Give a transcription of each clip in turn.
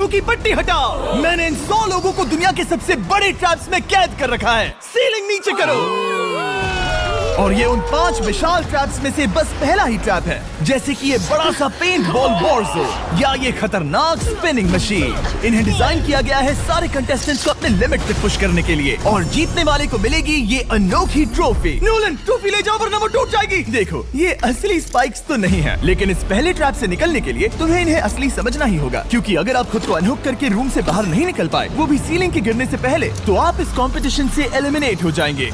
नींबू की पट्टी हटाओ। मैंने इन 100 लोगों को दुनिया के सबसे बड़े ट्रैप्स में कैद कर रखा है। सीलिंग नीचे करो। और ये उन 5 विशाल ट्रैप्स में से बस पहला ही ट्रैप है, जैसे कि ये बड़ा सा पेंट बॉल बोर्जो या ये खतरनाक स्पिनिंग मशीन। इन्हें डिजाइन किया गया है सारे कंटेस्टेंट्स को अपने लिमिट पे पुश करने के लिए, और जीतने वाले को मिलेगी ये अनोखी ट्रॉफी। नोलन, ट्रॉफी ले जाओ वरना वो टूट जाएगी। देखो, ये असली स्पाइक्स तो नहीं है, लेकिन इस पहले ट्रैप से निकलने के लिए तुम्हें इन्हें असली समझना ही होगा, क्योंकि अगर आप खुद को अनहुक करके रूम से बाहर नहीं निकल पाए, वो भी सीलिंग के गिरने से पहले, तो आप इस कंपटीशन से एलिमिनेट हो जाएंगे।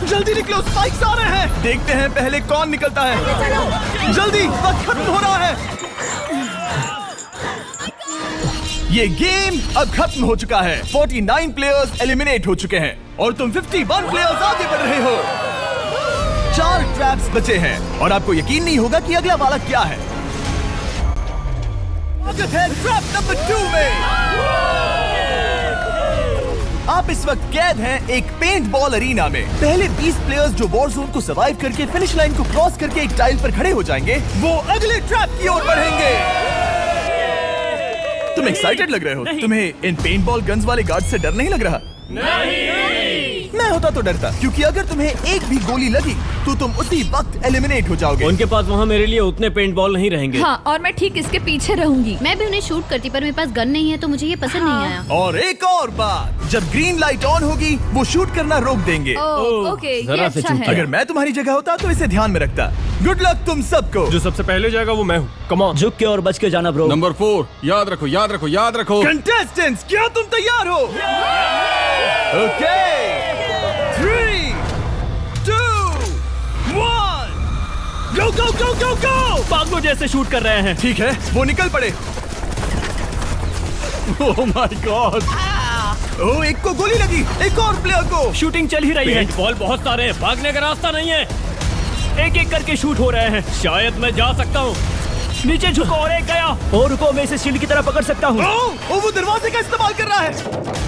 जल्दी निकलो, स्पाइक्स आ रहे हैं। देखते हैं पहले कौन निकलता है। जल्दी, वक्त खत्म हो रहा है। ये गेम अब खत्म हो चुका है। 49 प्लेयर्स एलिमिनेट हो चुके हैं और तुम 51 प्लेयर्स आगे बढ़ रहे हो। 4 ट्रैप्स बचे हैं और आपको यकीन नहीं होगा कि अगला वाला क्या है। स्वागत है ट्रैप नंबर 2 में। आप इस वक्त कैद हैं एक पेंट बॉल अरीना में। पहले 20 प्लेयर्स जो वॉर जोन को सर्वाइव करके फिनिश लाइन को क्रॉस करके एक टाइल पर खड़े हो जाएंगे, वो अगले ट्रैप की ओर बढ़ेंगे। तुम एक्साइटेड लग रहे हो? तुम्हें इन पेंट बॉल गन्स वाले गार्ड से डर नहीं लग रहा? नहीं। मैं होता तो डरता, क्योंकि अगर तुम्हें एक भी गोली लगी तो तुम उसी वक्त एलिमिनेट हो जाओगे। उनके पास वहाँ मेरे लिए उतने पेंट बॉल नहीं रहेंगे। हाँ, और मैं ठीक इसके पीछे रहूंगी। मैं भी उन्हें शूट करती, पर मेरे पास गन नहीं है तो मुझे ये पसंद नहीं आया। और एक और बात, जब ग्रीन लाइट ऑन होगी वो शूट करना रोक देंगे। ओके, ये जरा से अच्छा है। अगर मैं तुम्हारी जगह होता तो इसे ध्यान में रखता। गुड लक तुम सबको। जो सबसे पहले जाएगा वो मैं हूँ। Come on. झुक के और बच के जाना ब्रो। नंबर 4, याद रखो, याद रखो, याद रखो। कंटेस्टेंट्स, क्या तुम तैयार हो? ओके, 3, 2, 1, गो गो गो गो गो। पागलों जैसे शूट कर रहे हैं। ठीक है, वो निकल पड़े। ओह माय गॉड। ओह, एक को गोली लगी, एक और प्लेयर को। शूटिंग चल ही रही है। बॉल बहुत सारे हैं, भागने का रास्ता नहीं है। एक एक करके शूट हो रहे हैं। शायद मैं जा सकता हूँ। नीचे झुको और एक गया। और रुको, मैं इसे शील्ड की तरह पकड़ सकता हूँ। ओह, वो दरवाजे का इस्तेमाल कर रहा है।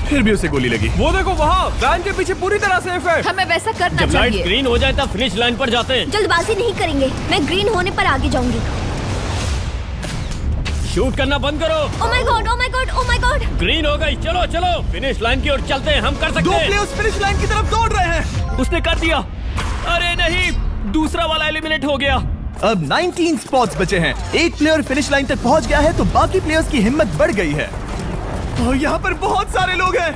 फिर भी उसे गोली लगी। वो देखो वहाँ, वैन के पीछे पूरी तरह सेफ है। हमें वैसा करना जब लाइट चाहिए। ग्रीन हो जाए तब फिनिश लाइन पर जाते हैं। जल्दबाजी नहीं करेंगे, मैं ग्रीन होने पर आगे जाऊंगी। शूट करना बंद करो। ओह my God, oh my God, oh my God. Green हो गई, चलो चलो फिनिश लाइन की ओर चलते हैं। हम कर 2 सकते हैं। प्लेयर्स फिनिश लाइन की तरफ दौड़ रहे हैं। उसने कर दिया। अरे नहीं, दूसरा वाला एलिमिनेट हो गया। अब 19 स्पॉट्स बचे हैं। एक प्लेयर फिनिश लाइन तक पहुंच गया है, तो बाकी प्लेयर्स की हिम्मत बढ़ गई है। और यहाँ पर बहुत सारे लोग हैं।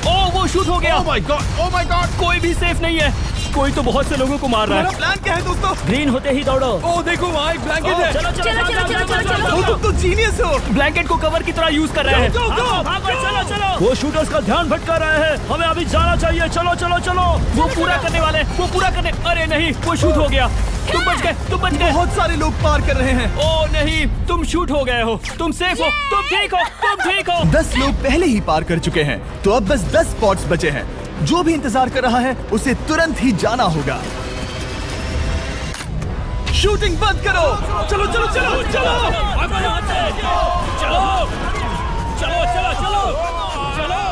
ओह, वो शूट हो गया। ओह my God, oh my God. कोई भी सेफ नहीं है। कोई तो बहुत से लोगों को मार रहा तुम्हारा है। प्लान क्या है दोस्तों? ग्रीन होते ही दौड़ो। ओह देखो वहाँ एक ब्लैंकेट है। चलो चलो चलो, चलो, चलो, चलो, चलो। ओ, तुम तो जीनियस हो। ब्लैंकेट को कवर की तरह यूज कर रहे हैं। go, go, भागो, चलो चलो। वो शूटर्स का ध्यान भटका रहे हैं। हमें अभी जाना चाहिए। चलो चलो चलो। वो पूरा करने वाले, वो पूरा करने। अरे नहीं, वो शूट हो गया। तुम बच गए, तुम बच गए। बहुत सारे लोग पार कर रहे हैं। ओह नहीं, तुम शूट हो गए हो। तुम सेफ हो, तुम ठीक हो, तुम ठीक हो। 10 लोग पहले ही पार कर चुके हैं, तो अब बस 10 स्पॉट्स बचे हैं। जो भी इंतजार कर रहा है उसे तुरंत ही जाना होगा। शूटिंग बंद करो। चलो चलो चलो चलो। भागो यहाँ से। चलो चलो चलो चलो चलो।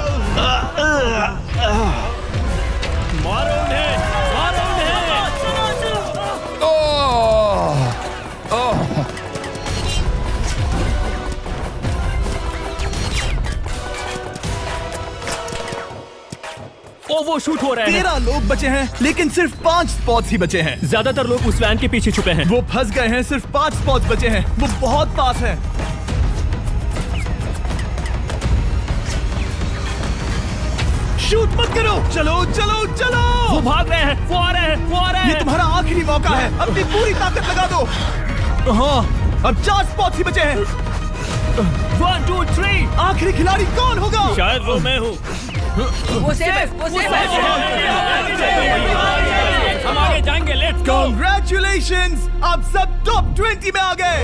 मारो उन्हें, मारो उन्हें। वो शूट हो रहे हैं। 13 लोग बचे हैं, लेकिन सिर्फ 5 स्पॉट्स ही बचे हैं। ज्यादातर लोग उस वैन के पीछे छुपे हैं। वो फंस गए हैं। सिर्फ 5 स्पॉट्स बचे हैं। वो बहुत पास है। शूट मत करो। चलो चलो चलो। वो भाग रहे हैं, वो आ रहे हैं, वो आ रहे ये हैं। तुम्हारा आखिरी मौका है। अपनी पूरी ताकत लगा दो। हाँ, अब 4 स्पॉट्स ही बचे हैं। 1 2 3। आखिरी खिलाड़ी कौन होगा? शायद वो मैं हूँ। वो सेफ है, वो सेफ है। हम आगे जाएंगे। Let's go, Congratulations! आप सब टॉप 20 में आ गए।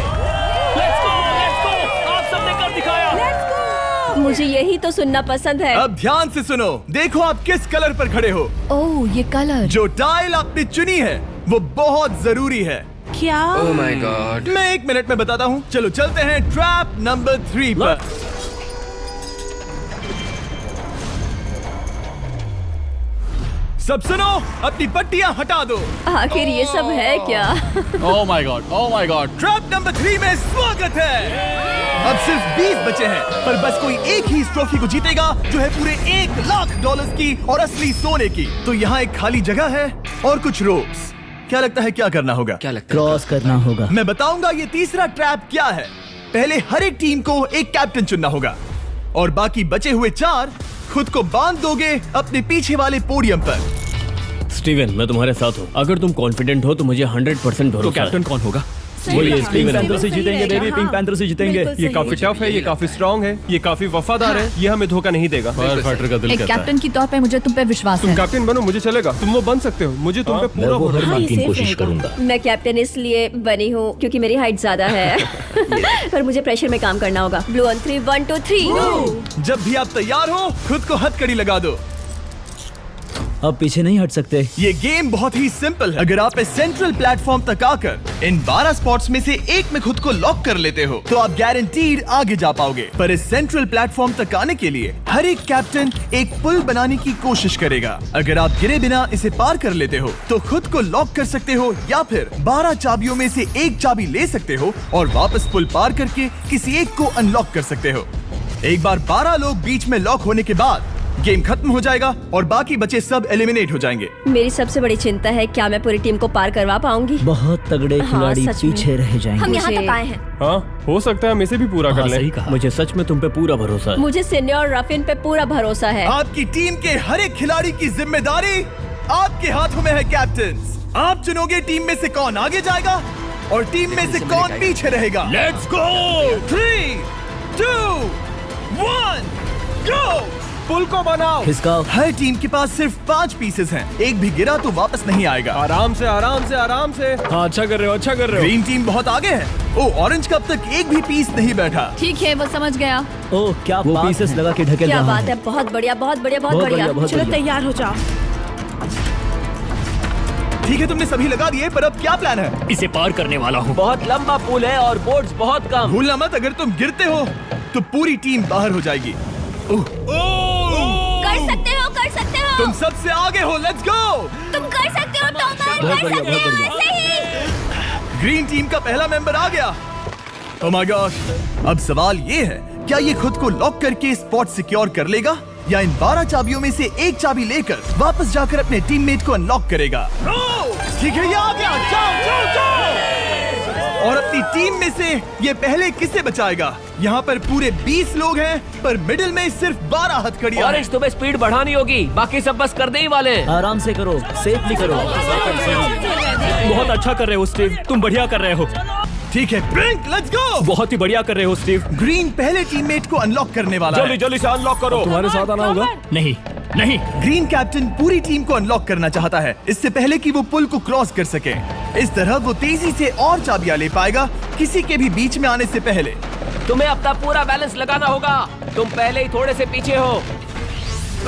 Let's go, let's go. आप सबने कर दिखाया। मुझे यही तो सुनना पसंद है। अब ध्यान से सुनो। देखो आप किस कलर पर खड़े हो। ओह, ये कलर। जो टाइल आपने चुनी है वो बहुत जरूरी है। क्या? ओह माय गॉड। मैं 1 मिनट में बताता हूँ। चलो चलते हैं ट्रैप नंबर 3 पर। सब सुनो, अपनी पट्टियां हटा दो। आखिर ये सब है क्या? ओह my God, oh my God. Trap number 3 में स्वागत है। अब सिर्फ 20 बचे हैं, पर बस कोई एक ही इस ट्रॉफी को जीतेगा जो है पूरे $1,00,000 की और असली सोने की। तो यहाँ एक खाली जगह है और कुछ रोप्स। क्या लगता है क्या करना होगा? क्रॉस करना होगा। मैं बताऊंगा ये तीसरा ट्रैप क्या है। पहले हर एक टीम को एक कैप्टन चुनना होगा और बाकी बचे हुए 4 खुद को बांध दोगे अपने पीछे वाले पोडियम पर। स्टीवन, मैं तुम्हारे साथ हूँ। अगर तुम कॉन्फिडेंट हो तो मुझे 100% भरोसा है। तो कैप्टन कौन होगा? बोलिए हाँ, स्टीवन। बिल्कुल से सही जीतेंगे रहेगा, बेबी, हाँ। पिंक पैंथर से जीतेंगे। बिल्कुल ये सही काफी टफ है, ये काफी स्ट्रांग है, ये काफी वफादार है, ये हमें धोखा नहीं देगा। फायर फाइटर का दिल एक कहता है। कैप्टन की तौर पे मुझे तुम पे विश्वास तुम है। कैप्टन बनो, मुझे चलेगा। तुम वो बन सकते हो, मुझे तुम पे पूरा भरोसा हाँ, ये मुमकिन safe कोशिश रहेगा। करूंगा। मैं कैप्टन इसलिए बनी हूँ क्योंकि मेरी हाइट ज्यादा है पर मुझे प्रेशर में काम करना होगा। Blue on 3 1 2 3। जब भी आप तैयार हो खुद को हथकड़ी लगा दो। अब पीछे नहीं हट सकते। ये गेम बहुत ही सिंपल है। अगर आप इस सेंट्रल प्लेटफॉर्म तक आकर इन 12 स्पॉट्स में से एक में खुद को लॉक कर लेते हो तो आप गारंटीड आगे जा पाओगे। पर इस सेंट्रल प्लेटफॉर्म तक आने के लिए हर एक कैप्टन एक पुल बनाने की कोशिश करेगा। अगर आप गिरे बिना इसे पार कर लेते हो तो खुद को लॉक कर सकते हो या फिर 12 चाबियों में से एक चाबी ले सकते हो और वापस पुल पार करके किसी एक को अनलॉक कर सकते हो। एक बार 12 लोग बीच में लॉक होने के बाद गेम खत्म हो जाएगा और बाकी बचे सब एलिमिनेट हो जाएंगे। मेरी सबसे बड़ी चिंता है क्या मैं पूरी टीम को पार करवा पाऊंगी। बहुत तगड़े हाँ, खिलाड़ी सच में। पीछे रह जाएंगे। हम यहाँ तक आए हैं। हाँ, हो सकता है हम इसे भी पूरा कर हाँ, लें। सही कहा। मुझे सच में तुम पे पूरा भरोसा है। मुझे सिन्ने और रफिन पे पूरा भरोसा है। आपकी टीम के हर एक खिलाड़ी की जिम्मेदारी आपके हाथों में है कैप्टन। आप चुनोगे टीम में से कौन आगे जाएगा और टीम में से कौन पीछे रहेगा। Let's go. 3 2 1 गो। पुल को बनाओ। खिसकाओ। हर टीम के पास सिर्फ 5 पीसेस हैं। एक भी गिरा तो वापस नहीं आएगा। आराम से आराम से आराम से। हाँ, अच्छा कर रहे हो, अच्छा कर रहे हो। ग्रीन टीम बहुत आगे है। ओ, ऑरेंज का अब तक एक भी पीस नहीं बैठा। ठीक है, वो समझ गया। ओह क्या वो पीसेस लगा के ढकेल क्या रहा बात है, बहुत बढ़िया बहुत बढ़िया बहुत बहुत बढ़िया। बढ़िया, बहुत चलो बढ़िया। तैयार हो जाओ। ठीक है, तुमने सभी लगा दिए, पर अब क्या प्लान है? इसे पार करने वाला हूँ। बहुत लंबा पुल है और बोट्स बहुत कम। भूलना मत, अगर तुम गिरते हो तो पूरी टीम बाहर हो जाएगी। कर सकते हो, कर सकते हो। तुम सबसे आगे हो। Let's go. तुम कर सकते हो टॉमर, बहुत कर बढ़िया, सकते बहुत हो बढ़िया। ऐसे ही। ग्रीन टीम का पहला मेंबर आ गया। ओह माय गॉड। अब सवाल ये है, क्या ये खुद को लॉक करके स्पॉट सिक्योर कर लेगा या इन 12 चाबियों में से एक चाबी लेकर वापस जाकर अपने टीममेट को अनलॉक करेगा? ठीक है, ये आ गया। जाओ जाओ जाओ। और अपनी टीम में से ये पहले किसे बचाएगा? यहाँ पर पूरे 20 लोग हैं, पर मिडिल में सिर्फ 12 हथकड़ियां हैं। ऑरेंज, तुम्हें स्पीड बढ़ानी होगी, बाकी सब बस करने ही वाले हैं। आराम से करो, सेफली करो। बहुत अच्छा कर रहे हो स्टीव, तुम बढ़िया कर रहे हो। ठीक है, ब्रिंक, लेट्स गो। बहुत ही बढ़िया कर रहे हो स्टीव। ग्रीन पहले टीममेट को अनलॉक करने वाला है। जल्दी से अनलॉक करो। तुम्हारे साथ आना होगा। नहीं नहीं। ग्रीन कैप्टन पूरी टीम को अनलॉक करना चाहता है, इससे पहले कि वो पुल को क्रॉस कर सके। इस तरह वो तेजी से और चाबियां ले पाएगा, किसी के भी बीच में आने से पहले। तुम्हें अपना पूरा बैलेंस लगाना होगा, तुम पहले ही थोड़े से पीछे हो।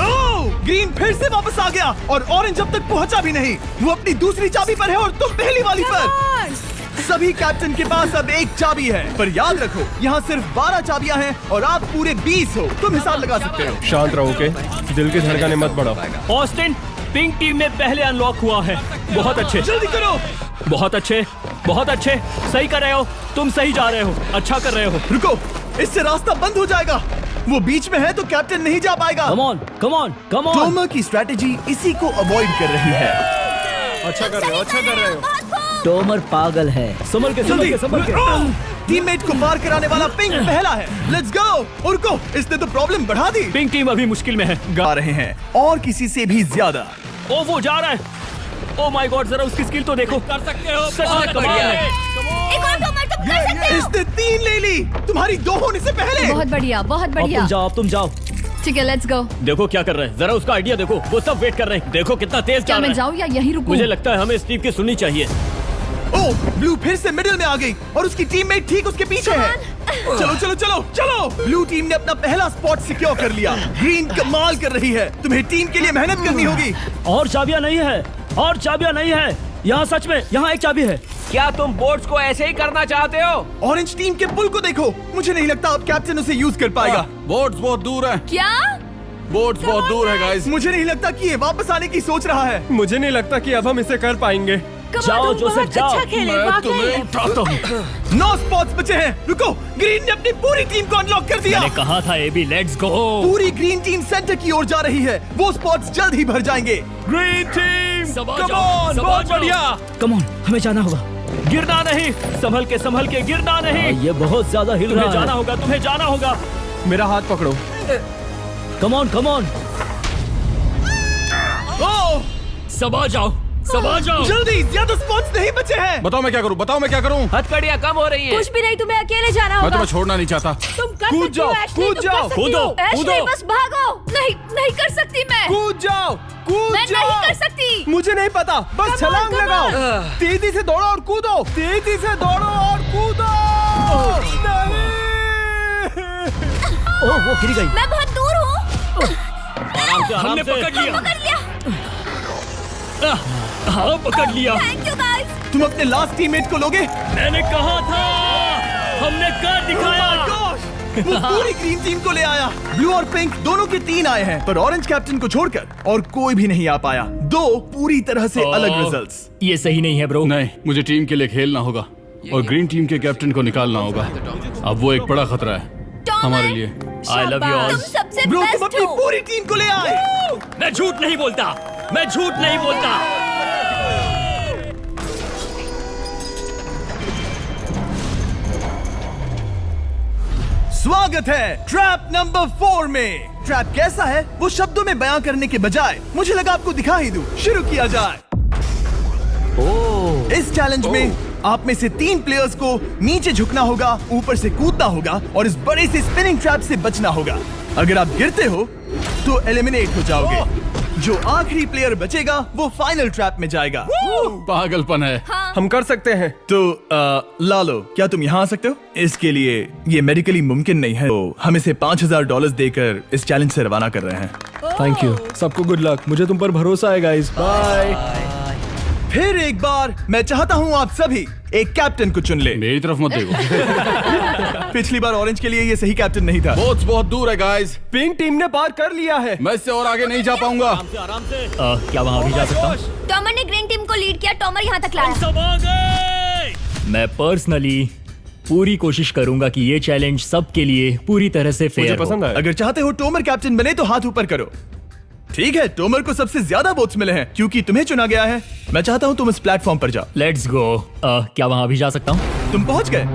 ओह, ग्रीन फिर से वापस आ गया और ऑरेंज अब तक पहुंचा भी नहीं। वो अपनी दूसरी चाबी पर है और तुम पहली वाली पर। सभी कैप्टन के पास अब एक चाबी है, पर याद रखो यहाँ सिर्फ 12 चाबियां हैं और आप पूरे 20 हो। तुम हिसाब लगा सकते हो। शांत रहो, ओके? दिल की धड़कनें मत बढ़ाओ। ऑस्टिन, पिंक टीम में पहले अनलॉक हुआ है। बहुत अच्छे, जल्दी करो। बहुत अच्छे, बहुत अच्छे। सही कर रहे हो, तुम सही जा रहे हो, अच्छा कर रहे हो। रुको, इससे रास्ता बंद हो जाएगा। वो बीच में है तो कैप्टन नहीं जा पाएगा। Come on, come on, come on. Tomar की स्ट्रेटेजी इसी को अवॉइड कर रही है। अच्छा कर रहे हो, अच्छा कर रहे हो। टोमर पागल है। संभल के, संभल के, संभल के। टीममेट को पार कराने वाला पिंक पहला है। Let's go. और रुको, इसने तो प्रॉब्लम बढ़ा दी। पिंक टीम अभी मुश्किल में है। गा रहे हैं और किसी से भी ज्यादा। ओ वो जा रहा है। ओ माय गॉड, जरा उसकी स्किल तो देखो। कर सकते हो, सच में कमाल है। एक और टॉमर, तुम कर सकते हो। इसने 3 ले ली, तुम्हारी 2 होने से पहले। बहुत बढ़िया, बहुत अब बढ़िया। तुम जाओ, अब तुम जाओ। ठीक है, लेट्स गो। देखो क्या कर रहे हैं, जरा उसका आइडिया देखो। वो सब वेट कर रहे हैं, देखो कितना तेज क्या चल मैं रहा है। जाऊँ या यहीं रुकूं? मुझे लगता है हमें स्टीव की सुननी चाहिए। ओह, ब्लू फिर से मिडिल में आ गई और उसकी टीममेट ठीक उसके पीछे है। चलो चलो चलो चलो। ब्लू टीम ने अपना पहला स्पॉट सिक्योर कर लिया। ग्रीन कमाल कर रही है, तुम्हें टीम के लिए मेहनत करनी होगी। और चाबियां नहीं है, और चाबियां नहीं है। यहाँ सच में, यहाँ एक चाबी है। क्या तुम बोट्स को ऐसे ही करना चाहते हो? ऑरेंज टीम के पुल को देखो, मुझे नहीं लगता अब कैप्टन उसे यूज कर पाएगा। बोट्स बहुत दूर है, क्या? बोट्स बहुत दूर है गाइस। मुझे नहीं लगता कि ये वापस आने की सोच रहा है। मुझे नहीं लगता कि अब हम इसे कर पाएंगे। जाओ जोसेफ जाओ। मैं तुम्हें उठाता हूँ। 9 स्पॉट्स बचे हैं। रुको, ग्रीन ने अपनी पूरी टीम को अनलॉक कर दिया। मैंने कहा था एबी लेट्स गो। पूरी ग्रीन टीम सेंटर की ओर जा रही है। वो स्पॉट्स जल्द ही भर जाएंगे। ग्रीन टीम सबा कम जाओ, ऑन, सबा बहुत जाओ। बढ़िया। कम ऑन, हमें जाना होगा। गिरना नहीं, संभल के गिरना नहीं। ये बहुत ज्यादा हिल रहा है। जाना होगा, तुम्हें जाना होगा। मेरा हाथ पकड़ो। कम ऑन। ओह, सबा जाओ। जल्दी, ज्यादा स्पॉट्स नहीं बचे हैं। बताओ मैं क्या करूँ? हथकड़ियाँ कम हो रही हैं। कुछ भी नहीं, तुम्हें अकेले जाना मैं होगा। तुम्हें छोड़ना नहीं चाहता। तुम कर कूद सकती हो, जाओ, एशली, कूद तुम जाओ, कर सकती कूदो, हो। एशली, कूदो। बस भागो। नहीं कर सकती मैं। कूद जाओ। मैं नहीं कर सकती। मुझे नहीं पता, बस छलांग लगाओ। तेजी से दौड़ो और कूदो। तेजी से दौड़ो और कूदो। नहीं। ओह, वो गिर गई। मैं बहुत दूर हूँ। हमने पकड़ लिया। Thank you guys. तुम अपने लास्ट टीममेट को लोगे? मैंने कहा था, हमने कर दिखाया। Oh my gosh! वो पूरी ग्रीन टीम को ले आया। ब्लू और पिंक दोनों के 3 आए हैं, पर ऑरेंज कैप्टन को छोड़कर और कोई भी नहीं आ पाया। 2 पूरी तरह से अलग रिजल्ट्स। ये सही नहीं है ब्रो। नहीं, मुझे टीम के लिए खेलना होगा और ग्रीन टीम के कैप्टन को निकालना होगा। अब वो एक बड़ा खतरा है हमारे लिए। I love you all. तुम सबसे ब्रो, तुम बेस्ट अपनी हो। पूरी टीम को ले आए। मैं झूठ नहीं बोलता। स्वागत है ट्रैप नंबर 4 में। ट्रैप कैसा है वो शब्दों में बयां करने के बजाय मुझे लगा आपको दिखा ही दूं। शुरू किया जाए। इस चैलेंज में आप में से 3 प्लेयर्स को नीचे झुकना होगा, ऊपर से कूदना होगा और इस बड़े से स्पिनिंग ट्रैप से बचना होगा। अगर आप गिरते हो तो एलिमिनेट हो जाओगे। जो आखिरी प्लेयर बचेगा वो फाइनल ट्रैप में जाएगा। पागलपन है। हम कर सकते हैं। तो लालो, क्या तुम यहाँ आ सकते हो? इसके लिए ये मेडिकली मुमकिन नहीं है, तो हम इसे $5000 देकर इस चैलेंज से रवाना कर रहे हैं। Thank you. सबको गुड लक। मुझे तुम पर भरोसा है गाइस। बाय। फिर एक बार मैं चाहता हूँ आप सभी एक कैप्टन को चुन ले। मेरी तरफ मत देखो। पिछली बार ऑरेंज के लिए ये सही कैप्टन नहीं था। बहुत दूर है गाइस। पिंक टीम ने पार कर लिया है। मैं इससे और आगे नहीं जा पाऊंगा। आराम से। क्या वहाँ भी जा सकता हूँ? टॉमर ने ग्रीन टीम को लीड किया। टॉमर यहाँ तक लाया। सब आ गए। मैं पर्सनली पूरी कोशिश करूंगा कि ये चैलेंज सबके लिए पूरी तरह से मुझे फेयर हो। पसंद आया। अगर चाहते हो टोमर कैप्टन बने तो हाथ ऊपर करो। ठीक है, टोमर को सबसे ज्यादा वोट्स मिले हैं क्योंकि तुम्हें चुना गया है। मैं चाहता हूँ तुम इस प्लेटफॉर्म पर जाओ। Let's go. क्या वहाँ भी जा सकता हूँ? तुम पहुँच गए।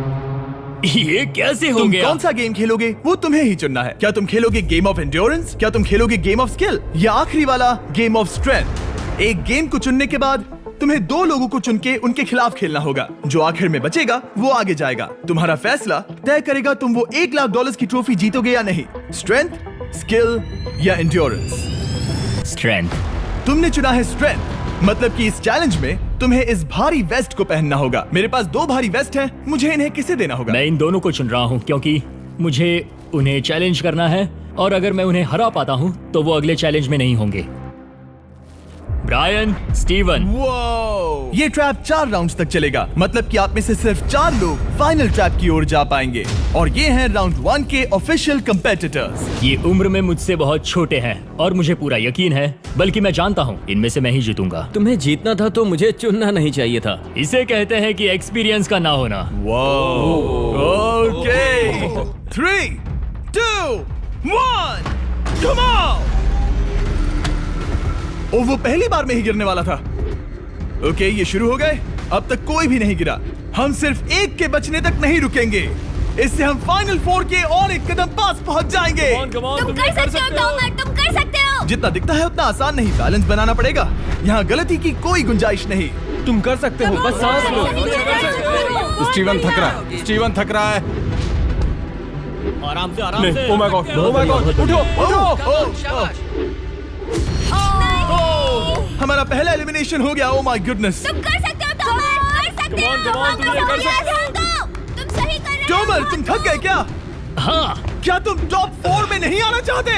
ये कैसे हो तुम गया? कौन सा गेम खेलोगे वो तुम्हें ही चुनना है। क्या तुम खेलोगे गेम ऑफ एंड्योरेंस, क्या तुम खेलोगे गेम ऑफ स्किल, या आखिरी वाला गेम ऑफ स्ट्रेंथ? एक गेम को चुनने के बाद तुम्हें 2 लोगों को चुन के उनके खिलाफ खेलना होगा। जो आखिर में बचेगा वो आगे जाएगा। तुम्हारा फैसला तय करेगा तुम वो $1,00,000 की ट्रॉफी जीतोगे या नहीं। स्ट्रेंथ, स्किल या एंड्योरेंस। स्ट्रेंथ। तुमने चुना है स्ट्रेंथ, मतलब कि इस चैलेंज में तुम्हें इस भारी वेस्ट को पहनना होगा। मेरे पास 2 भारी वेस्ट हैं, मुझे इन्हें किसे देना होगा? मैं इन दोनों को चुन रहा हूँ क्योंकि मुझे उन्हें चैलेंज करना है और अगर मैं उन्हें हरा पाता हूँ तो वो अगले चैलेंज में नहीं होंगे। Brian, Steven. वो ये ट्रैप 4 राउंड्स तक चलेगा, मतलब कि आप में से सिर्फ 4 लोग फाइनल ट्रैप की ओर जा पाएंगे और ये हैं राउंड 1 के ऑफिशियल कंपेटिटर्स। ये उम्र में मुझसे बहुत छोटे हैं और मुझे पूरा यकीन है, बल्कि मैं जानता हूँ इनमें से मैं ही जीतूंगा। तुम्हें जीतना था तो मुझे चुनना नहीं चाहिए था। इसे कहते हैं कि एक्सपीरियंस का ना होना। Okay, 3, 2, 1, come on. ओ, वो पहली बार में ही गिरने वाला था। ओके, ये शुरू हो गए। अब तक कोई भी नहीं गिरा। हम सिर्फ एक के बचने तक नहीं रुकेंगे। इससे हम फाइनल 4 के और एक कदम पास पहुंच जाएंगे। तुम कर सकते हो टॉमर, तुम कर सकते हो। जितना दिखता है उतना आसान नहीं, बैलेंस बनाना पड़ेगा। यहाँ गलती की कोई गुंजाइश नहीं। तुम कर सकते हो, बस सांस लो। स्टीवन थक रहा है। आराम से oh my God, oh my God, उठो। हमारा पहला एलिमिनेशन हो गया। Oh my goodness. तुम कर सकते हो टॉमर, कर सकते हो। तुम सही कर रहे हो। टोमर, तुम थक गए क्या? हाँ। क्या तुम टॉप 4 में नहीं आना चाहते?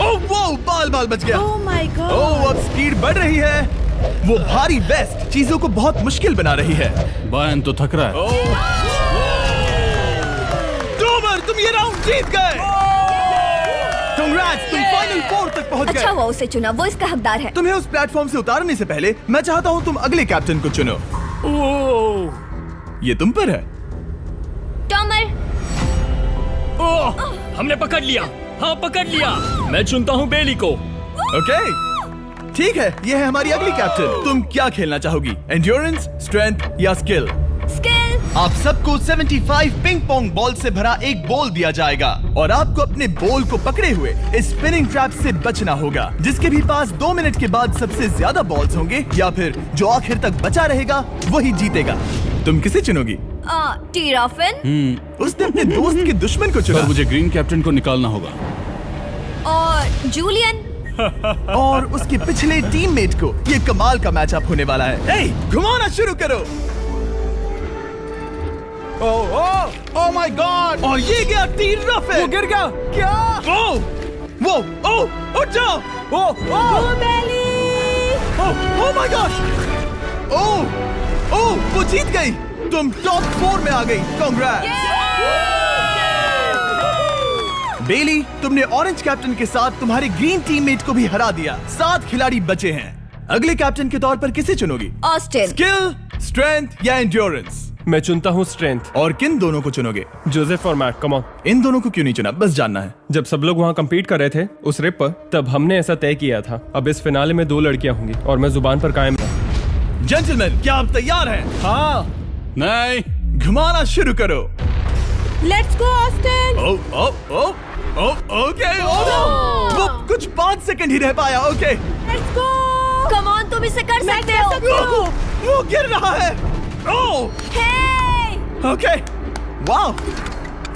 ओह वो बाल बच गया। Oh my God. ओह, अब स्पीड बढ़ रही है। वो भारी वेस्ट चीजों को बहुत मुश्किल बना रही है। बायन तो थक रहा है। टोमर, तुम ये राउंड जीत गए। कंग्रेट्स, तुम फाइनल 4 तक पहुंच अच्छा गए। हुआ उसे चुना, वो इसका हकदार है। तुम्हें उस प्लेटफॉर्म से उतारने से पहले मैं चाहता हूँ तुम अगले कैप्टन को चुनो। ये तुम पर है। टॉमर, ओह, हमने पकड़ लिया। हाँ, पकड़ लिया। मैं चुनता हूँ बेली को। ओके, ठीक है, ये है हमारी अगली कैप्टन। तुम क्या खेलना चाहोगी, एंड्योरेंस, स्ट्रेंथ या स्किल? स्किल। आप सबको 75 पिंग पोंग बॉल से भरा एक बॉल दिया जाएगा और आपको अपने बॉल को पकड़े हुए इस स्पिनिंग ट्रैप से बचना होगा, जिसके भी पास 2 मिनट के बाद सबसे ज्यादा बॉल्स होंगे या फिर जो आखिर तक बचा रहेगा वही जीतेगा। तुम किसे चुनोगी? टीराफिन उसने अपने दोस्त के दुश्मन को पर चुना मुझे ग्रीन कैप्टन को निकालना होगा। और जूलियन। और उसके पिछले टीममेट को। ये कमाल का मैचअप होने वाला है। घुमाना शुरू करो। ओह माय गॉड! और ये गया टीराफिन। वो गिर गया। क्या? वो उठ जाओ। ओह माय गॉड! ओह वो जीत गई। तुम टॉप 4 में आ गई। कांग्रेट्स बेली, तुमने ऑरेंज कैप्टन के साथ तुम्हारे ग्रीन टीममेट को भी हरा दिया। 7 खिलाड़ी बचे हैं। अगले कैप्टन के तौर पर किसे चुनोगी? ऑस्टिन। स्किल, स्ट्रेंथ या एंड्योरेंस? मैं चुनता हूँ स्ट्रेंथ। और किन दोनों को चुनोगे? जोसेफ और मैट, कम ऑन। इन दोनों को क्यों नहीं चुना, बस जानना है। जब सब लोग वहाँ कम्पीट कर रहे थे उस रिप पर, तब हमने ऐसा तय किया था। अब इस फिनाले में 2 लड़कियां होंगी और मैं जुबान पर कायम था। जेंटलमैन, क्या आप तैयार हैं? हाँ। नहीं, घुमाना शुरू करो। Let's go Austin. ओके। वो कुछ 5 सेकंड ही रह पाया। Okay, let's go. Come on, तुम इसे कर सकते हो। वो गिर रहा है। हे! ओके, वाओ,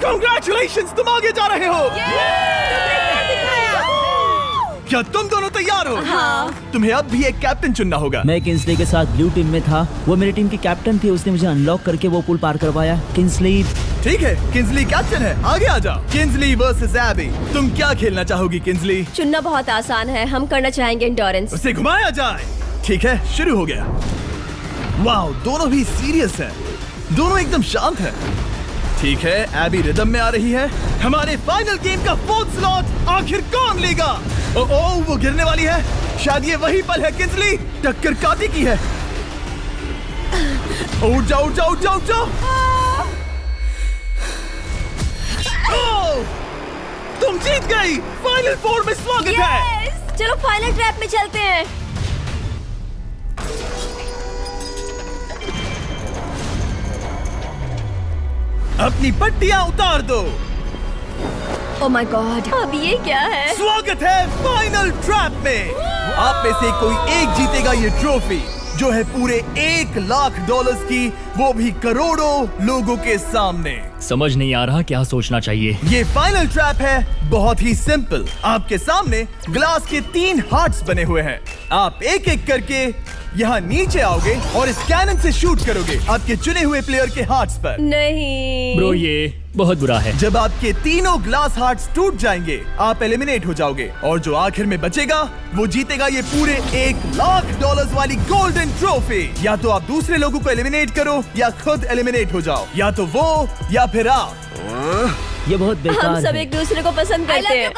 कांग्रेचुलेशंस, तुम आगे जा रहे हो। क्या तुम दोनों तैयार हो? हाँ। तुम्हें अब भी एक कैप्टन चुनना होगा। मैं किंसली के साथ ब्लू टीम में था। वो मेरी टीम की कैप्टन थी। उसने मुझे अनलॉक करके वो पुल पार करवाया। किंसली। ठीक है, किंसली कैप्टन है। आगे आ जाओ। किंसली वर्सेस एबी। तुम क्या खेलना चाहोगी किंसली? चुनना बहुत आसान है, हम करना चाहेंगे एंड्योरेंस। उसे घुमाया जाए। ठीक है, शुरू हो गया। वाओ, दोनों भी सीरियस हैं। दोनों एकदम शांत हैं। ठीक है, एबी रिदम में आ रही है। हमारे फाइनल गेम का 4th स्लॉट आखिर कौन लेगा? ओह, वो गिरने वाली है। शायद ये वही पल है किंसली। टक्कर काटी की है। उठ जाओ, उठ जाओ, उठ जाओ, उठ जाओ। ओह, तुम जीत गई। फाइनल 4 में स्वागत है। Yes! चलो फाइनल ट्रैप में चलते हैं। अपनी पट्टियां उतार दो। ओह माय गॉड, अब ये क्या है? स्वागत है फाइनल ट्रैप में। आप में से कोई एक जीतेगा ये ट्रॉफी, जो है पूरे $1 लाख की, वो भी करोड़ों लोगों के सामने। समझ नहीं आ रहा क्या सोचना चाहिए। ये फाइनल ट्रैप है बहुत ही सिंपल। आपके सामने ग्लास के 3 हार्ट्स बने हुए हैं। आप एक एक करके यहाँ नीचे आओगे और इस कैनन से शूट करोगे आपके चुने हुए प्लेयर के हार्ट्स पर। नहीं ब्रो, ये बहुत बुरा है। जब आपके तीनों ग्लास हार्ट्स टूट जाएंगे, आप एलिमिनेट हो जाओगे और जो आखिर में बचेगा वो जीतेगा ये पूरे $1 लाख वाली गोल्डन ट्रॉफी। या तो आप दूसरे लोगों को एलिमिनेट करो या खुद एलिमिनेट हो जाओ, या तो वो या फिर आप। ये बहुत बेकार हम सब है। एक दूसरे को पसंद करते हैं।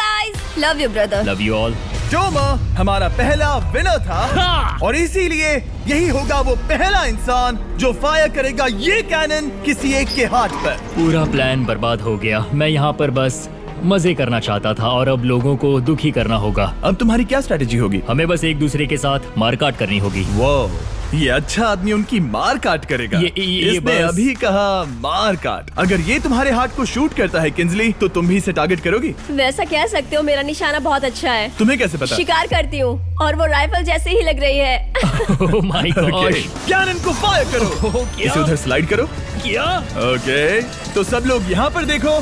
Love you brother. Love you all. Tomar हमारा पहला विनर था हाँ! और इसीलिए यही होगा वो पहला इंसान जो फायर करेगा ये कैनन किसी एक के हाथ पर। पूरा प्लान बर्बाद हो गया। मैं यहाँ पर बस मजे करना चाहता था और अब लोगों को दुखी करना होगा। अब तुम्हारी क्या स्ट्रेटेजी होगी? हमें बस एक दूसरे के साथ मारकाट करनी होगी। वो ये अच्छा आदमी उनकी मार काट करेगा। ये इसने बस- अभी कहा मार काट। अगर ये तुम्हारे हार्ट को शूट करता है किंसली, तो तुम भी इसे टारगेट करोगी? वैसा कह सकते हो, मेरा निशाना बहुत अच्छा है। तुम्हें कैसे पता? शिकार करती हूँ और वो राइफल जैसे ही लग रही है। ओह माय गॉड। कैनन को फायर करो। इसे उधर स्लाइड करो। क्या? ओके, तो सब लोग यहाँ पर देखो।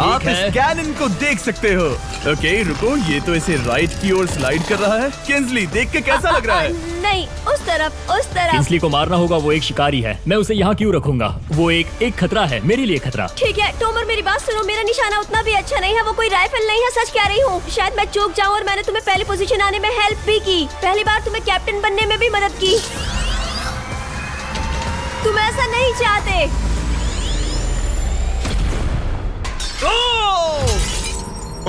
आप है। इस कैनन को देख सकते हो। ओके, रुको, ये तो इसे राइट की ओर स्लाइड कर रहा है। किंसली, देख के कैसा लग रहा है? नहीं, उस तरफ, उस तरफ। किंसली को मारना होगा। वो एक शिकारी है। मैं उसे यहाँ क्यों रखूंगा? वो एक खतरा है, मेरे लिए खतरा। ठीक है टोमर, मेरी बात सुनो। मेरा निशाना उतना भी अच्छा नहीं है। वो कोई राइफल नहीं है, सच कह रही हूँ। शायद मैं चूक जाऊँ और मैंने तुम्हें पहली पोजीशन आने में हेल्प भी की। पहली बार तुम्हें कैप्टन बनने में भी मदद की। तुम ऐसा नहीं चाहते।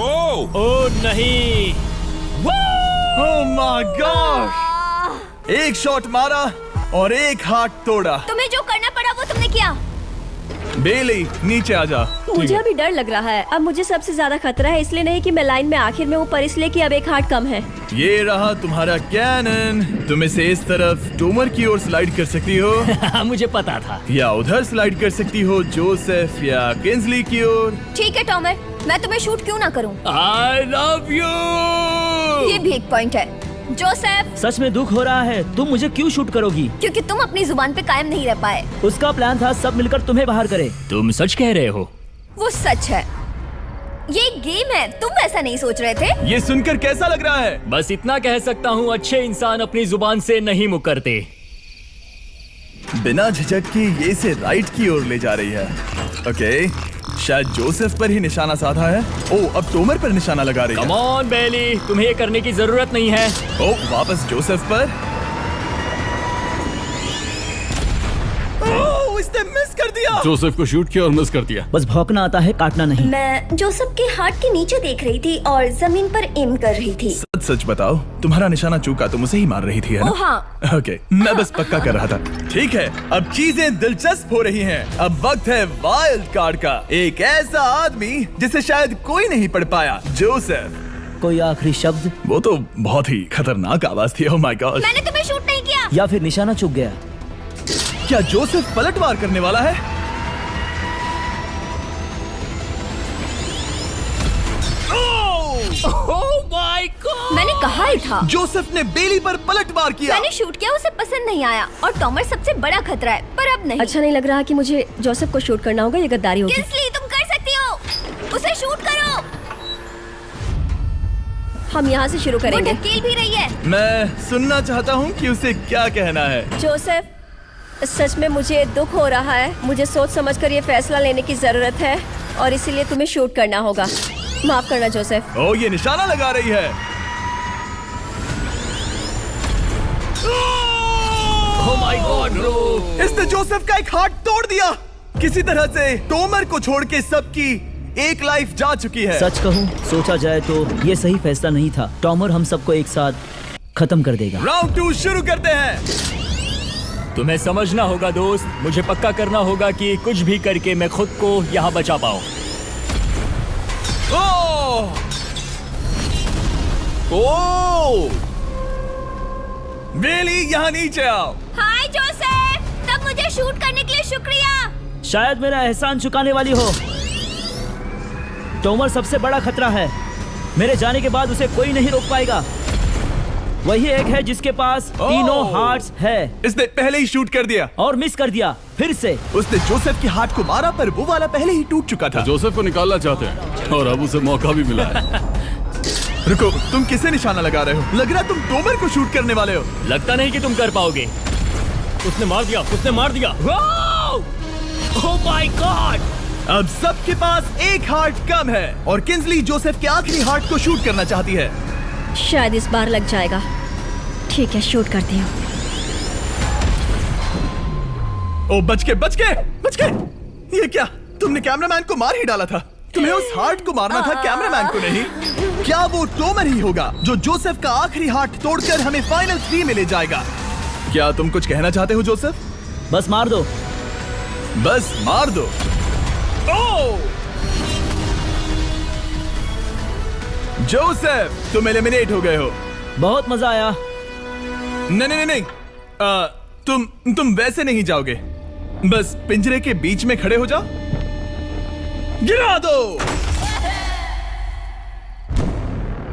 ओह नहीं। ओह माय गॉड! एक शॉट मारा और एक हाथ तोड़ा। तुम्हें जो करना पड़ा वो तुमने किया। बेली नीचे आ जा। मुझे अभी डर लग रहा है। अब मुझे सबसे ज्यादा खतरा है, इसलिए नहीं कि मैं लाइन में आखिर में हूँ, पर इसलिए कि अब एक हार्ट कम है। ये रहा तुम्हारा कैनन। तुम इसे इस तरफ टोमर की ओर स्लाइड कर सकती हो मुझे पता था। या उधर स्लाइड कर सकती हो जोसेफ या किंजली की ओर। ठीक है टॉमर, मैं तुम्हें शूट क्यों ना करूँ। I love you. ये भी एक पॉइंट है। जोसेफ, सच में दुख हो रहा है। तुम मुझे क्यों शूट करोगी? क्योंकि तुम अपनी जुबान पे कायम नहीं रह पाए। उसका प्लान था सब मिलकर तुम्हें बाहर करे। तुम सच कह रहे हो? वो सच है। ये एक गेम है, तुम ऐसा नहीं सोच रहे थे। ये सुनकर कैसा लग रहा है? बस इतना कह सकता हूँ, अच्छे इंसान अपनी जुबान से नहीं मुकरते। बिना झिझक की ये इसे राइट की ओर ले जा रही है। ओके, शायद जोसेफ पर ही निशाना साधा है। ओह, अब टोमर पर निशाना लगा रही है। कम ऑन बेली, तुम्हें ये करने की जरूरत नहीं है। ओह, वापस जोसेफ पर। ओह, इसने मिस कर दिया। जोसेफ को शूट किया और मिस कर दिया। बस भौंकना आता है, काटना नहीं। मैं जोसेफ के हार्ट के नीचे देख रही थी और जमीन पर एम कर रही थी। सच सच बताओ, तुम्हारा निशाना चूका, तुम उसे ही मार रही थी, है ना? ओह हाँ। ओके, मैं बस पक्का कर रहा था। ठीक है, अब चीजें दिलचस्प हो रही हैं। अब वक्त है वाइल्ड कार्ड का। एक ऐसा आदमी जिसे शायद कोई नहीं पढ़ पाया, जोसेफ। कोई आखिरी शब्द? वो तो बहुत ही खतरनाक आवाज थी। ओह माय गॉड! मैंने तुम्हें शूट नहीं किया। या फिर निशाना चूक गया? क्या जोसेफ पलटवार करने वाला है? ओह माय गॉड! मैंने कहा ही था। जोसेफ ने बेली पर पलटवार किया। मैंने शूट किया, उसे पसंद नहीं आया और टॉमर सबसे बड़ा खतरा है, पर अब नहीं। अच्छा नहीं लग रहा कि मुझे जोसेफ को शूट करना होगा, ये गद्दारी होगी। किंस्ली, तुम कर सकती हो, उसे शूट करो। हम यहाँ से शुरू करेंगे। वो ढकेल भी रही है। मैं सुनना चाहता हूँ कि उसे क्या कहना है। जोसेफ, सच में मुझे दुख हो रहा है। मुझे सोच समझकर ये फैसला लेने की जरूरत है और इसीलिए तुम्हें शूट करना होगा। माफ करना जोसेफ। ओह, ये निशाना लगा रही है। ओह माय गॉड ब्रो! इसने जोसेफ का एक हाथ तोड़ दिया। किसी तरह से टोमर को छोड़ के सबकी एक लाइफ जा चुकी है। सच कहूँ, सोचा जाए तो ये सही फैसला नहीं था। टॉमर हम सबको एक साथ खत्म कर देगा। राउंड 2 शुरू करते हैं। तुम्हें समझना होगा दोस्त, मुझे पक्का करना होगा कि कुछ भी करके मैं खुद को यहाँ बचा पाऊँ। ओह! ओह! बेली, यहाँ नीचे आओ। हाय जोसेफ, तब मुझे शूट करने के लिए शुक्रिया। शायद मेरा एहसान चुकाने वाली हो। टोमर सबसे बड़ा खतरा है। मेरे जाने के बाद उसे कोई नहीं रोक पाएगा। वही एक है जिसके पास तीनों हार्ट्स है। इसने पहले ही शूट कर दिया और मिस कर दिया फिर से। उसने जोसेफ के हाथ को मारा, पर वो वाला पहले ही टूट चुका था। जोसेफ को निकालना चाहते हैं और अब उसे मौका भी मिला है। रुको, तुम किसे निशाना लगा रहे हो? लग रहा तुम टोमर को शूट करने वाले हो। लगता नहीं कि तुम कर पाओगे। उसने मार दिया, उसने मार दिया। Oh my God! अब सबके पास एक हार्ट कम है और किंजली जोसेफ के आखिरी हार्ट को शूट करना चाहती है। शायद इस बार लग जाएगा। ठीक है, शूट करती हूँ। ओ, बच के! ये क्या? तुमने कैमरामैन को मार ही डाला था। तुम्हें उस हार्ट को मारना था, कैमरामैन को नहीं। क्या वो टोमर ही होगा जो जोसेफ का आखिरी हार्ट तोड़कर हमें फाइनल 3 में ले जाएगा? क्या तुम कुछ कहना चाहते हो जोसेफ? बस मार दो। बस मार दो। ओह! जोसेफ, तुम एलिमिनेट हो गए हो। बहुत मजा आया। नहीं। तुम वैसे नहीं जाओगे। बस पिंजरे के बीच में खड़े हो जाओ। गिरा दो।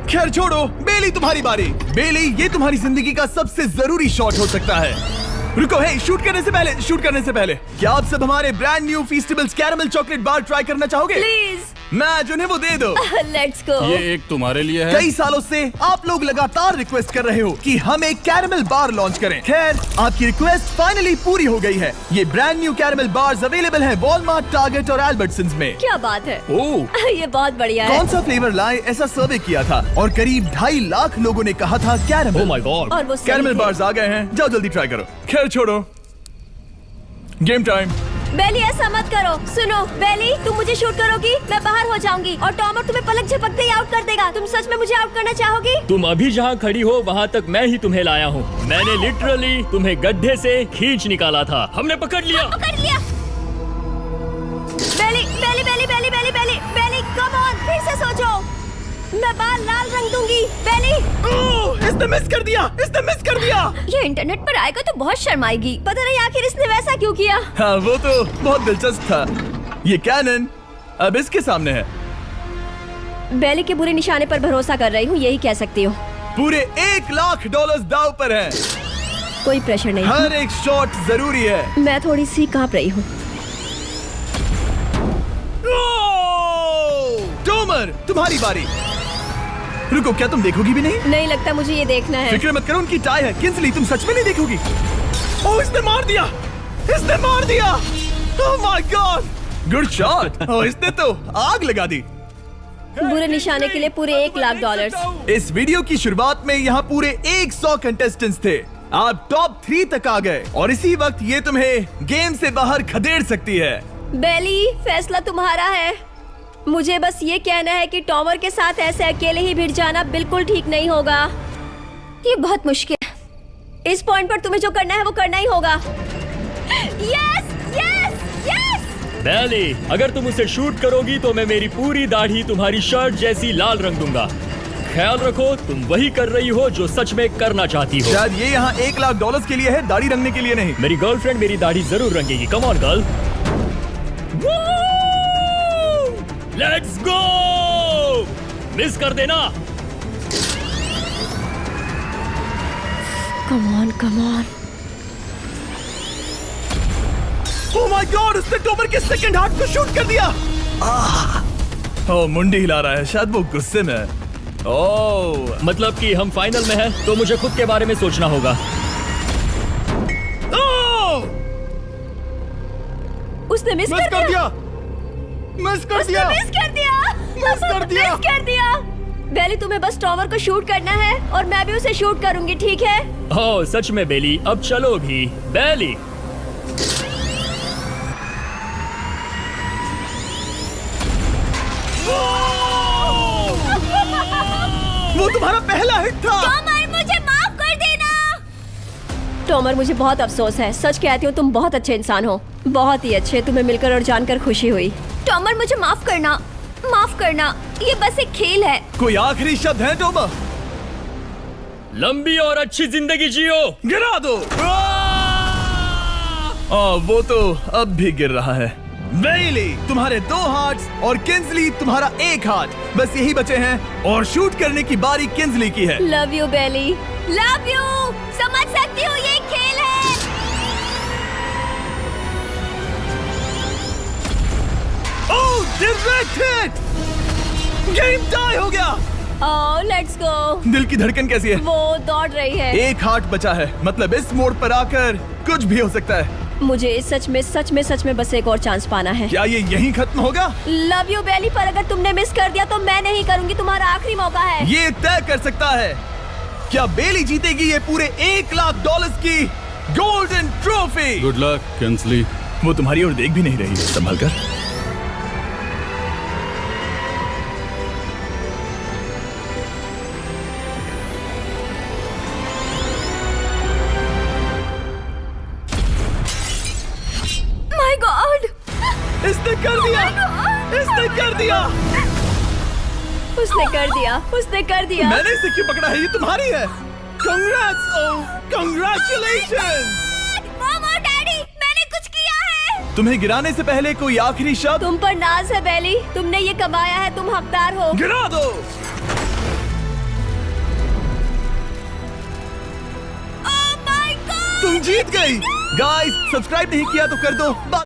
खैर छोड़ो, बेली तुम्हारी बारी। बेली, ये तुम्हारी जिंदगी का सबसे जरूरी शॉट हो सकता है। रुको, हे, शूट करने से पहले क्या आप सब हमारे brand new Feastables caramel chocolate bar try करना चाहोगे? प्लीज। मैं उन्हें वो दे दो। Let's go. ये एक तुम्हारे लिए है। कई सालों से आप लोग लगातार रिक्वेस्ट कर रहे हो कि हम एक कैरेमल बार लॉन्च करें। खैर, आपकी रिक्वेस्ट फाइनली पूरी हो गई है। ये brand new caramel bars available है वॉलमार्ट, टारगेट और एल्बर्टसन्स में। क्या बात है। ओह, ये बहुत बढ़िया है। कौन सा फ्लेवर लाए, ऐसा सर्वे किया था और करीब 2.5 लाख लोगों ने कहा था कैरेमल। Oh my God! और वो सही कैरेमल थे। बार्स आ गए हैं, जाओ जल्दी ट्राई करो। खैर छोड़ो, गेम टाइम। बेली ऐसा मत करो। सुनो बेली, तुम मुझे शूट करोगी, मैं बाहर हो जाऊंगी और टॉमर तुम्हें पलक झपकते ही आउट कर देगा। तुम सच में मुझे आउट करना चाहोगी? तुम अभी जहाँ खड़ी हो वहाँ तक मैं ही तुम्हें लाया हूँ। मैंने लिटरली तुम्हें गड्ढे से खींच निकाला था। हमने पकड़ लिया। पकड़ लिया। बेली बेली बेली बेली बेली बेली बेली, कम ऑन, फिर से सोचो। मैं बाल लाल रंग दूंगी। बेली, इसने मिस कर दिया, इसने मिस कर दिया। ये इंटरनेट पर आएगा तो बहुत शर्माएगी। पता नहीं आखिर इसने वैसा क्यों किया। हाँ, वो तो बहुत दिलचस्प था। ये कैनन अब इसके सामने है। बेली के बुरे निशाने पर भरोसा कर रही हूँ, यही कह सकती हूँ। पूरे $1,00,000 दाव पर है। कोई प्रेशर नहीं। हर एक शॉट जरूरी है। मैं थोड़ी सी कांप रही हूँ। टॉमर, तुम्हारी बारी। रुको, क्या तुम देखोगी भी नहीं? नहीं लगता मुझे ये देखना है। फिक्र मत करो, उनकी टाई है। किंसली, तुम सच में नहीं देखोगी? ओह, इसने मार दिया, इसने मार दिया। Oh my god, good shot. Oh, इसने तो आग लगा दी। बुरे निशाने के लिए पूरे $1,00,000। इस वीडियो की शुरुआत में यहाँ पूरे 100 कंटेस्टेंट्स थे। आप टॉप 3 तक आ गए और इसी वक्त ये तुम्हें गेम से बाहर खदेड़ सकती है। बेली, फैसला तुम्हारा है। मुझे बस ये कहना है कि टॉमर के साथ ऐसे अकेले ही भिड़ जाना बिल्कुल ठीक नहीं होगा। ये बहुत मुश्किल है। इस पॉइंट पर तुम्हें जो करना है वो करना ही होगा। Yes yes yes. बेली, अगर तुम उसे शूट करोगी तो मैं मेरी पूरी दाढ़ी तुम्हारी शर्ट जैसी लाल रंग दूंगा। ख्याल रखो, तुम वही कर रही हो जो सच में करना चाहती हो। शायद ये यहाँ $1,00,000 के लिए है, दाढ़ी रंगने के लिए नहीं। मेरी गर्लफ्रेंड मेरी दाढ़ी जरूर रंगेगी। Come on girl, let's go. Miss कर देना। Come on come on. Oh my god, उसने टॉमर के सेकंड हार्ट को शूट कर दिया। ओह, मुंडी हिला रहा है, शायद वो गुस्से में है। ओह, मतलब कि हम फाइनल में हैं, तो मुझे खुद के बारे में सोचना होगा। उसने मिस कर दिया। मिस कर दिया। मिस कर दिया। मिस कर दिया। मिस कर दिया। बेली, तुम्हें बस टॉमर को शूट करना है और मैं भी उसे शूट करूंगी, ठीक है? ओह सच में बेली, अब चलो भी। बेली, वो तुम्हारा पहला हिट था। टॉमर, मुझे माफ कर देना। टॉमर, मुझे बहुत अफसोस है। सच कहती हूँ, तुम बहुत अच्छे इंसान हो, बहुत ही अच्छे। तुम्हें मिलकर और जानकर खुशी हुई। टॉमर, मुझे माफ करना, माफ करना। ये बस एक खेल है। कोई आखिरी शब्द है टॉमर? लंबी और अच्छी जिंदगी जियो। गिरा दो। वो तो अब भी गिर रहा है। बेली, तुम्हारे 2 हार्ट्स और किंसली तुम्हारा 1 हार्ट। बस यही बचे हैं और शूट करने की बारी किंसली की है। Love you Bailey, love you. समझ सकती हूँ, ये एक खेल है। Oh, direct hit. Game tie हो गया। Oh, let's go. दिल की धड़कन कैसी है? वो दौड़ रही है। 1 हार्ट बचा है, मतलब इस मोड़ पर आकर कुछ भी हो सकता है। मुझे सच में बस एक और चांस पाना है। क्या ये यहीं खत्म होगा? लव यू बेली, पर अगर तुमने मिस कर दिया तो मैं नहीं करूंगी। तुम्हारा आखिरी मौका है। ये तय कर सकता है क्या बेली जीतेगी ये पूरे $1,00,000 की golden trophy. Good luck Kinsley. वो तुम्हारी ओर देख भी नहीं रही है, संभल कर। माय गॉड, इसने कर दिया। इसने कर दिया। उसने कर दिया, उसने कर दिया। मैंने इसे क्यों पकड़ा है? ये तुम्हारी है। Congrats! Oh, congratulations! मॉम और डैडी, मैंने कुछ किया है। तुम्हें गिराने से पहले कोई आखिरी शब्द? तुम पर नाज है बेली, तुमने ये कमाया है, तुम हकदार हो। गिरा दो। Oh my God! तुम जीत गई। गाइस, सब्सक्राइब नहीं किया तो कर दो।